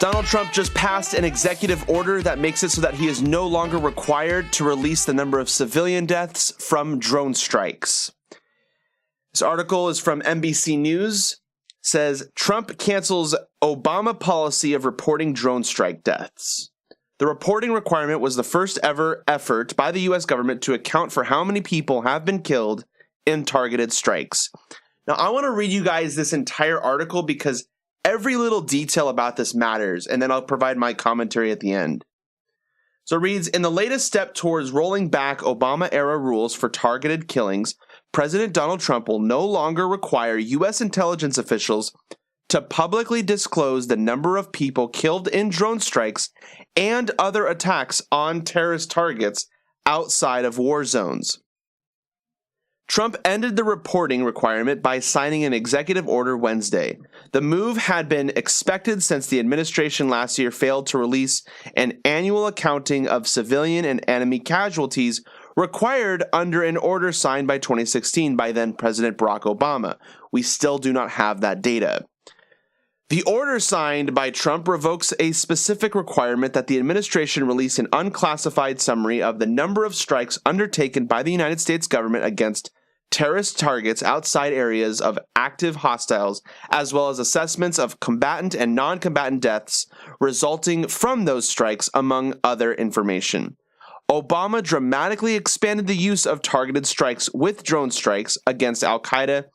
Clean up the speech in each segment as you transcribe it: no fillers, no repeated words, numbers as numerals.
Donald Trump just passed an executive order that makes it so that he is no longer required to release the number of civilian deaths from drone strikes. This article is from NBC News. It says, Trump cancels Obama policy of reporting drone strike deaths. The reporting requirement was the first ever effort by the U.S. government to account for how many people have been killed in targeted strikes. Now, I want to read you guys this entire article because every little detail about this matters, and then I'll provide my commentary at the end. So it reads, in the latest step towards rolling back Obama-era rules for targeted killings, President Donald Trump will no longer require U.S. intelligence officials to publicly disclose the number of people killed in drone strikes and other attacks on terrorist targets outside of war zones. Trump ended the reporting requirement by signing an executive order Wednesday. The move had been expected since the administration last year failed to release an annual accounting of civilian and enemy casualties required under an order signed by 2016 by then President Barack Obama. We still do not have that data. The order signed by Trump revokes a specific requirement that the administration release an unclassified summary of the number of strikes undertaken by the United States government against terrorist targets outside areas of active hostiles, as well as assessments of combatant and non-combatant deaths resulting from those strikes, among other information. Obama dramatically expanded the use of targeted strikes with drone strikes against Al-Qaeda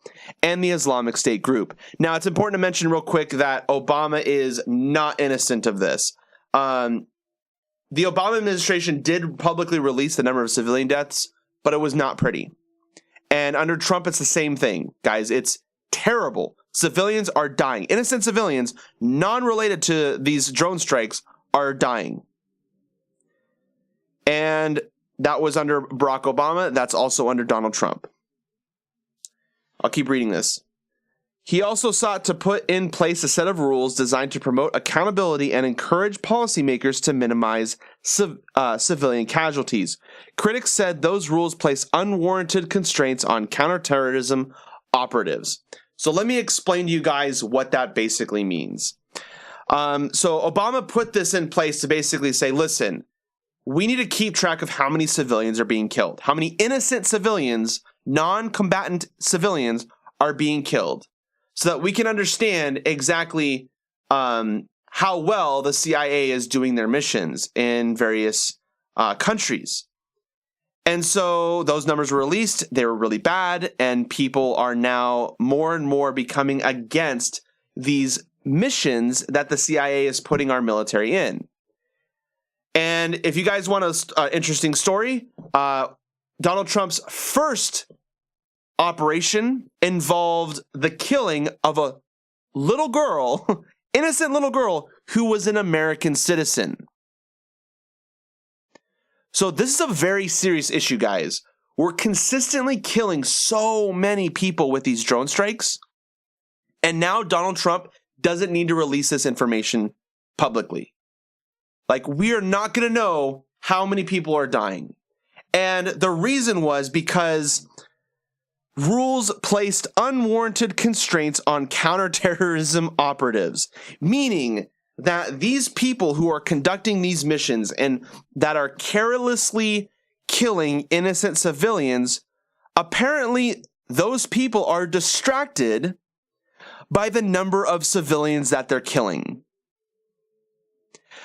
and the Islamic State group. Now, it's important to mention real quick that Obama is not innocent of this. The Obama administration did publicly release the number of civilian deaths, but it was not pretty. And under Trump, it's the same thing, guys. It's terrible. Civilians are dying. Innocent civilians, non-related to these drone strikes, are dying. And that was under Barack Obama. That's also under Donald Trump. I'll keep reading this. He also sought to put in place a set of rules designed to promote accountability and encourage policymakers to minimize civilian casualties. Critics said those rules place unwarranted constraints on counterterrorism operatives. So let me explain to you guys what that basically means. So Obama put this in place to basically say, listen, we need to keep track of how many civilians are being killed, how many innocent civilians, non-combatant civilians are being killed, so that we can understand exactly how well the CIA is doing their missions in various countries. And so those numbers were released. They were really bad, and people are now more and more becoming against these missions that the CIA is putting our military in. And if you guys want an interesting story, Donald Trump's first operation involved the killing of a little girl, innocent little girl, who was an American citizen. So this is a very serious issue, guys. We're consistently killing so many people with these drone strikes, and now Donald Trump doesn't need to release this information publicly. Like, we are not going to know how many people are dying. And the reason was because rules placed unwarranted constraints on counterterrorism operatives, meaning that these people who are conducting these missions and that are carelessly killing innocent civilians, apparently those people are distracted by the number of civilians that they're killing.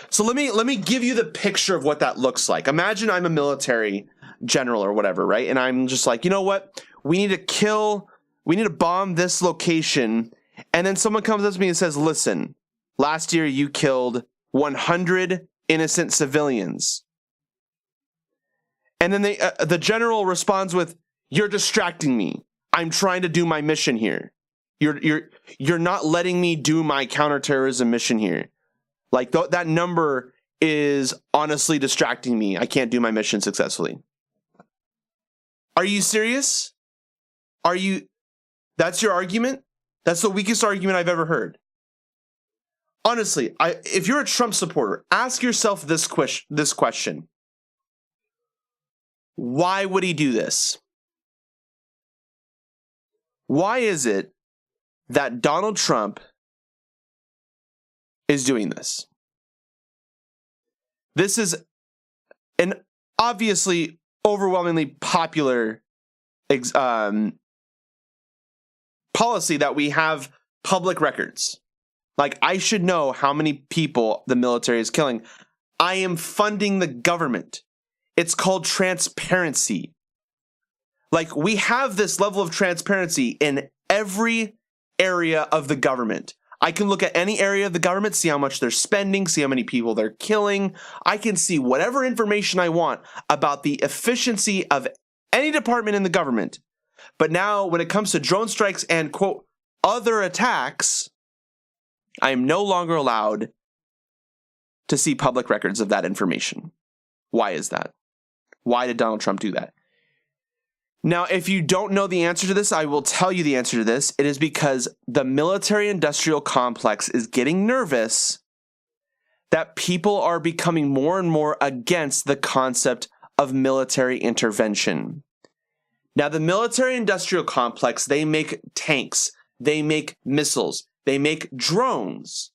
So let me give you the picture of what that looks like. Imagine I'm a military general or whatever, right? And I'm just like, you know what? We need to bomb this location. And then someone comes up to me and says, listen, last year you killed 100 innocent civilians. And then the general responds with, you're distracting me. I'm trying to do my mission here. You're not letting me do my counterterrorism mission here. Like, that number is honestly distracting me. I can't do my mission successfully. Are you serious? That's your argument? That's the weakest argument I've ever heard. Honestly, if you're a Trump supporter, ask yourself this question. Why would he do this? Why is it that Donald Trump is doing this? This is an obviously overwhelmingly popular policy that we have public records. Like, I should know how many people the military is killing. I am funding the government. It's called transparency. Like, we have this level of transparency in every area of the government. I can look at any area of the government, see how much they're spending, see how many people they're killing. I can see whatever information I want about the efficiency of any department in the government. But now, when it comes to drone strikes and, quote, other attacks, I am no longer allowed to see public records of that information. Why is that? Why did Donald Trump do that? Now, if you don't know the answer to this, I will tell you the answer to this. It is because the military-industrial complex is getting nervous that people are becoming more and more against the concept of military intervention. Now, the military-industrial complex, they make tanks, they make missiles, they make drones.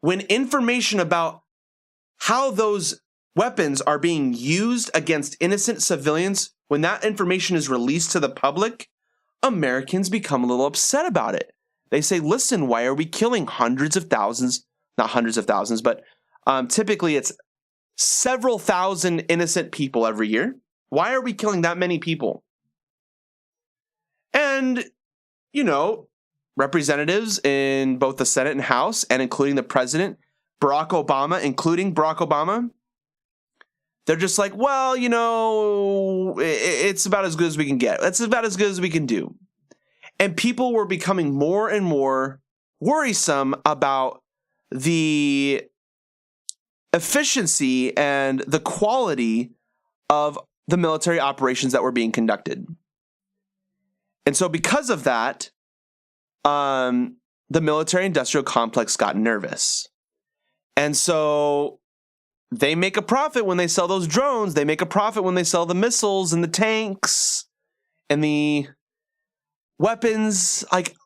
When information about how those weapons are being used against innocent civilians, when that information is released to the public, Americans become a little upset about it. They say, listen, why are we killing hundreds of thousands, not hundreds of thousands, but typically it's several thousand innocent people every year. Why are we killing that many people? And, you know, representatives in both the Senate and House, and including the president, including Barack Obama, they're just like, well, you know, it's about as good as we can get. That's about as good as we can do. And people were becoming more and more worrisome about the efficiency and the quality of the military operations that were being conducted. And so because of that, the military-industrial complex got nervous. And so they make a profit when they sell those drones. They make a profit when they sell the missiles and the tanks and the weapons. Like,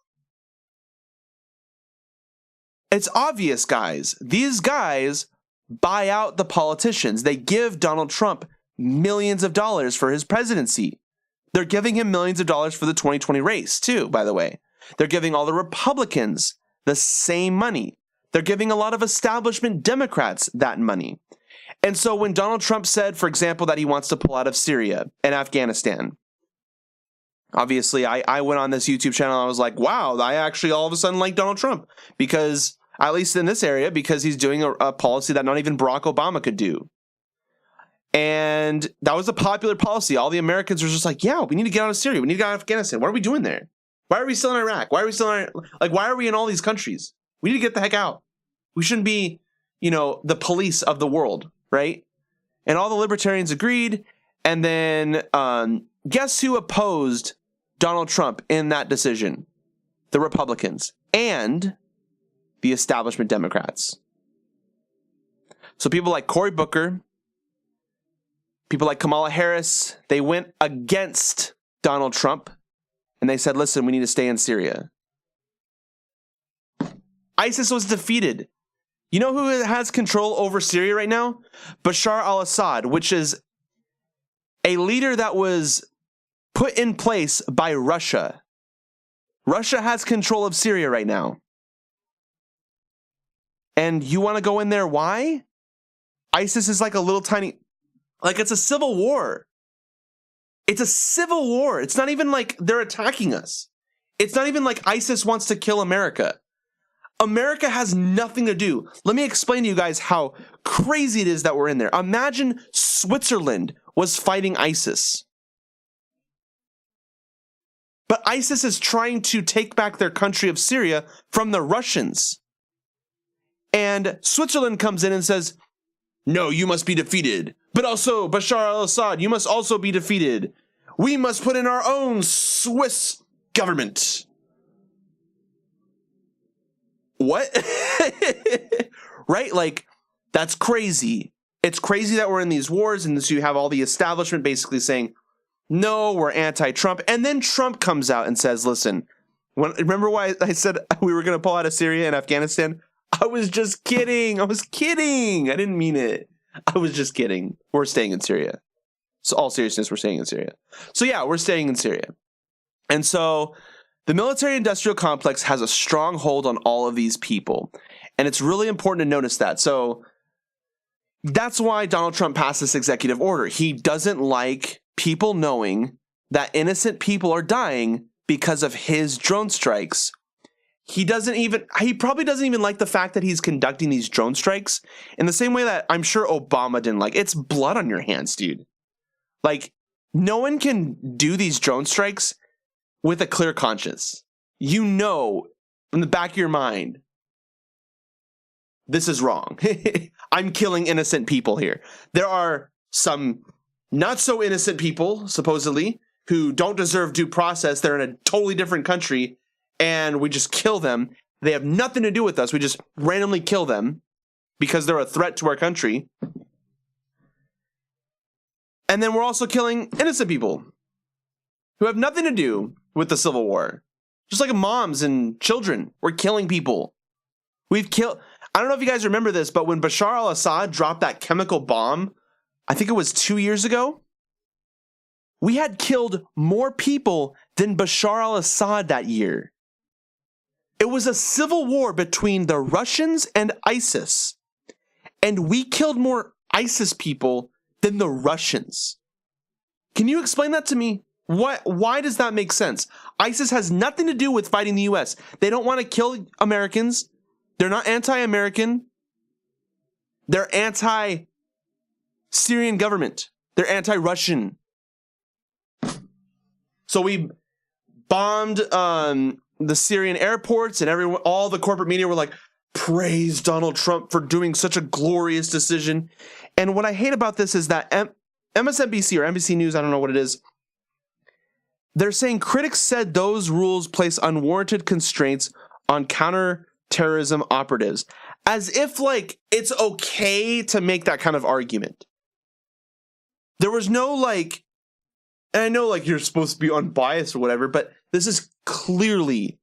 it's obvious, guys. These guys buy out the politicians. They give Donald Trump millions of dollars for his presidency. They're giving him millions of dollars for the 2020 race, too, by the way. They're giving all the Republicans the same money. They're giving a lot of establishment Democrats that money. And so when Donald Trump said, for example, that he wants to pull out of Syria and Afghanistan, obviously I went on this YouTube channel and I was like, wow, I actually all of a sudden like Donald Trump, because, at least in this area, because he's doing a policy that not even Barack Obama could do. And that was a popular policy. All the Americans were just like, yeah, we need to get out of Syria. We need to get out of Afghanistan. What are we doing there? Why are we still in Iraq? Why are we still in, why are we in all these countries? We need to get the heck out. We shouldn't be, you know, the police of the world, right? And all the libertarians agreed. And then guess who opposed Donald Trump in that decision? The Republicans and the establishment Democrats. So people like Cory Booker, people like Kamala Harris, they went against Donald Trump and they said, listen, we need to stay in Syria. ISIS was defeated. You know who has control over Syria right now? Bashar al-Assad, which is a leader that was put in place by Russia. Russia has control of Syria right now. And you want to go in there? Why? ISIS is like a little tiny, like it's a civil war. It's a civil war. It's not even like they're attacking us. It's not even like ISIS wants to kill America. America has nothing to do. Let me explain to you guys how crazy it is that we're in there. Imagine Switzerland was fighting ISIS. But ISIS is trying to take back their country of Syria from the Russians. And Switzerland comes in and says, no, you must be defeated. But also, Bashar al-Assad, you must also be defeated. We must put in our own Swiss government. What? Right? Like, that's crazy. It's crazy that we're in these wars, and so you have all the establishment basically saying, no, we're anti-Trump. And then Trump comes out and says, listen, remember why I said we were going to pull out of Syria and Afghanistan? I was just kidding. I was kidding. I didn't mean it. I was just kidding. We're staying in Syria. So all seriousness, we're staying in Syria. So yeah, we're staying in Syria. And so the military-industrial complex has a strong hold on all of these people. And it's really important to notice that. So that's why Donald Trump passed this executive order. He doesn't like people knowing that innocent people are dying because of his drone strikes. He probably doesn't even like the fact that he's conducting these drone strikes in the same way that I'm sure Obama didn't like. It's blood on your hands, dude. Like, no one can do these drone strikes with a clear conscience. You know, in the back of your mind, this is wrong. I'm killing innocent people here. There are some not so innocent people, supposedly, who don't deserve due process. They're in a totally different country, and we just kill them. They have nothing to do with us. We just randomly kill them because they're a threat to our country. And then we're also killing innocent people who have nothing to do with the Civil War. Just like moms and children. We're killing people. We've killed... I don't know if you guys remember this, but when Bashar al-Assad dropped that chemical bomb, I think it was 2 years ago, we had killed more people than Bashar al-Assad that year. It was a civil war between the Russians and ISIS. And we killed more ISIS people than the Russians. Can you explain that to me? Why does that make sense? ISIS has nothing to do with fighting the US. They don't want to kill Americans. They're not anti-American. They're anti-Syrian government. They're anti-Russian. So we bombed the Syrian airports, and all the corporate media were like, praise Donald Trump for doing such a glorious decision. And what I hate about this is that MSNBC or NBC News, I don't know what it is, they're saying critics said those rules place unwarranted constraints on counterterrorism operatives, as if like it's okay to make that kind of argument. There was no like, and I know like you're supposed to be unbiased or whatever, but this is clearly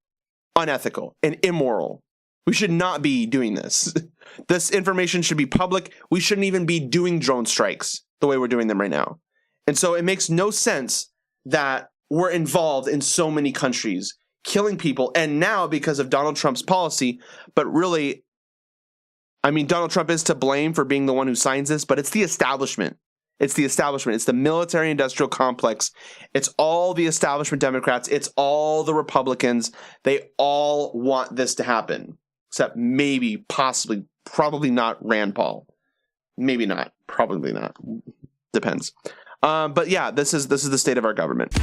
unethical and immoral. We should not be doing this. This information should be public. We shouldn't even be doing drone strikes the way we're doing them right now. And so it makes no sense that we're involved in so many countries killing people. And now because of Donald Trump's policy, but really, I mean, Donald Trump is to blame for being the one who signs this, but it's the establishment. It's the establishment. It's the military-industrial complex. It's all the establishment Democrats. It's all the Republicans. They all want this to happen, except maybe, possibly, probably not Rand Paul. Maybe not. Probably not. Depends. But yeah, this is the state of our government.